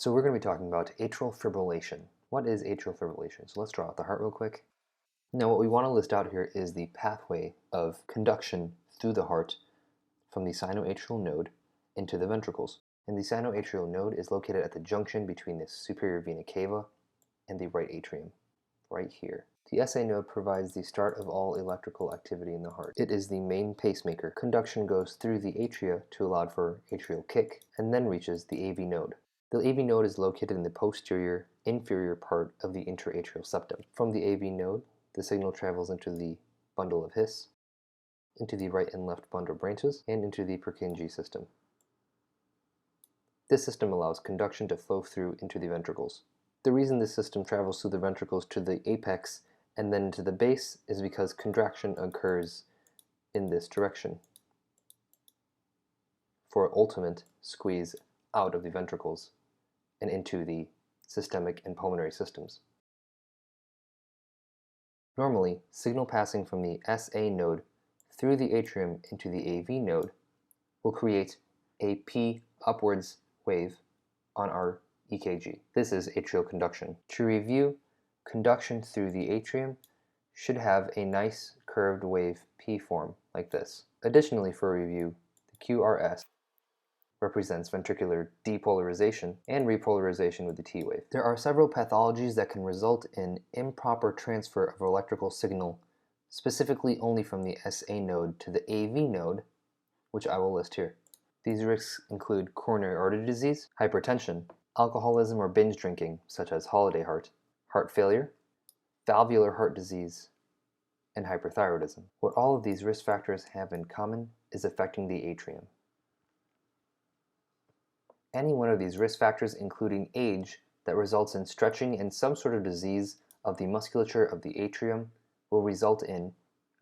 So we're going to be talking about atrial fibrillation. What is atrial fibrillation? So let's draw out the heart real quick. Now what we want to list out here is the pathway of conduction through the heart from the sinoatrial node into the ventricles. And the sinoatrial node is located at the junction between the superior vena cava and the right atrium, right here. The SA node provides the start of all electrical activity in the heart. It is the main pacemaker. Conduction goes through the atria to allow for atrial kick and then reaches the AV node. The AV node is located in the posterior, inferior part of the interatrial septum. From the AV node, the signal travels into the bundle of His, into the right and left bundle branches, and into the Purkinje system. This system allows conduction to flow through into the ventricles. The reason this system travels through the ventricles to the apex and then to the base is because contraction occurs in this direction for ultimate squeeze out of the ventricles and into the systemic and pulmonary systems. Normally, signal passing from the SA node through the atrium into the AV node will create a P upwards wave on our EKG. This is atrial conduction. To review, conduction through the atrium should have a nice curved wave P form like this. Additionally, for review, the QRS represents ventricular depolarization and repolarization with the T wave. There are several pathologies that can result in improper transfer of electrical signal, specifically only from the SA node to the AV node, which I will list here. These risks include coronary artery disease, hypertension, alcoholism or binge drinking, such as holiday heart failure, valvular heart disease, and hyperthyroidism. What all of these risk factors have in common is affecting the atrium. Any one of these risk factors, including age, that results in stretching and some sort of disease of the musculature of the atrium will result in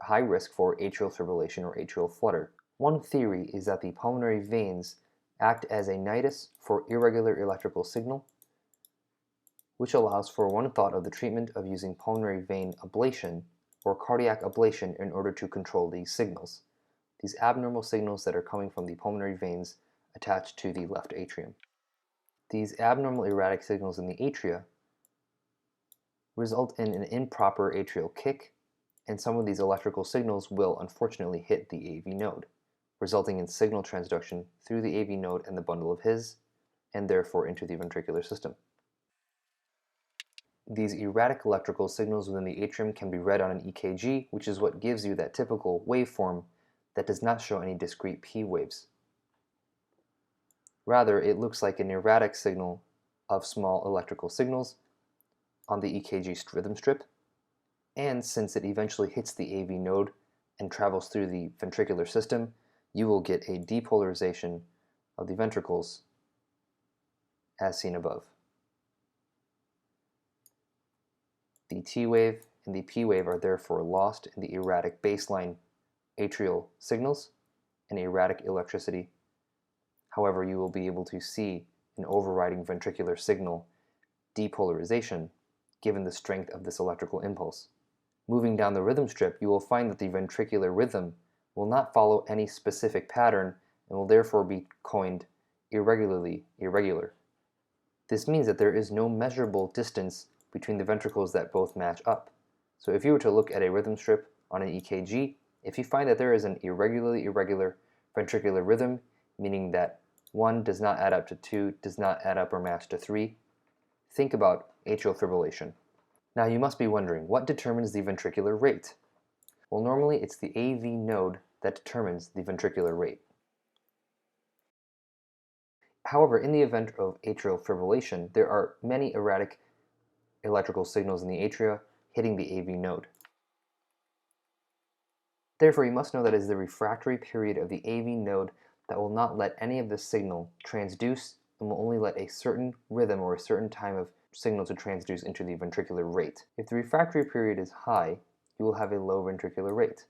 a high risk for atrial fibrillation or atrial flutter. One theory is that the pulmonary veins act as a nidus for irregular electrical signal, which allows for one thought of the treatment of using pulmonary vein ablation or cardiac ablation in order to control these signals, these abnormal signals that are coming from the pulmonary veins attached to the left atrium. These abnormal erratic signals in the atria result in an improper atrial kick, and some of these electrical signals will unfortunately hit the AV node, resulting in signal transduction through the AV node and the bundle of His, and therefore into the ventricular system. These erratic electrical signals within the atrium can be read on an EKG, which is what gives you that typical waveform that does not show any discrete P waves. Rather, it looks like an erratic signal of small electrical signals on the EKG rhythm strip, and since it eventually hits the AV node and travels through the ventricular system, you will get a depolarization of the ventricles as seen above. The T wave and the P wave are therefore lost in the erratic baseline atrial signals and erratic electricity. However, you will be able to see an overriding ventricular signal depolarization given the strength of this electrical impulse. Moving down the rhythm strip, you will find that the ventricular rhythm will not follow any specific pattern and will therefore be coined irregularly irregular. This means that there is no measurable distance between the ventricles that both match up. So if you were to look at a rhythm strip on an EKG, if you find that there is an irregularly irregular ventricular rhythm, meaning that 1 does not add up to 2, does not add up or match to 3, think about atrial fibrillation. Now you must be wondering, what determines the ventricular rate? Well, normally it's the AV node that determines the ventricular rate. However, in the event of atrial fibrillation, there are many erratic electrical signals in the atria hitting the AV node. Therefore, you must know that it is the refractory period of the AV node that will not let any of this signal transduce and will only let a certain rhythm or a certain time of signal to transduce into the ventricular rate. If the refractory period is high, you will have a low ventricular rate.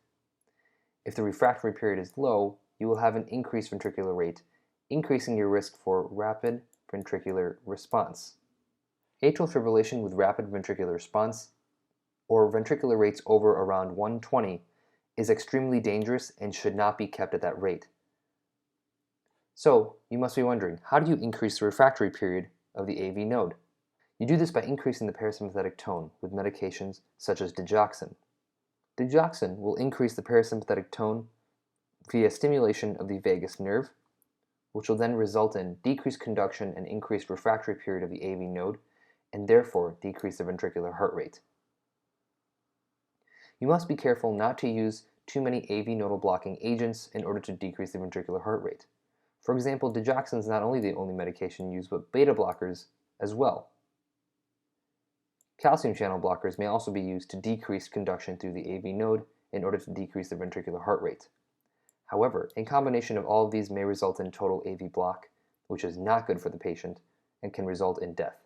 If the refractory period is low, you will have an increased ventricular rate, increasing your risk for rapid ventricular response. Atrial fibrillation with rapid ventricular response, or ventricular rates over around 120, is extremely dangerous and should not be kept at that rate. So, you must be wondering, how do you increase the refractory period of the AV node. You do this by increasing the parasympathetic tone with medications such as digoxin. Digoxin will increase the parasympathetic tone via stimulation of the vagus nerve, which will then result in decreased conduction and increased refractory period of the AV node, and therefore decrease the ventricular heart rate. You must be careful not to use too many AV nodal blocking agents in order to decrease the ventricular heart rate. For example, digoxin is not only the only medication used, but beta blockers as well. Calcium channel blockers may also be used to decrease conduction through the AV node in order to decrease the ventricular heart rate. However, a combination of all of these may result in total AV block, which is not good for the patient and can result in death.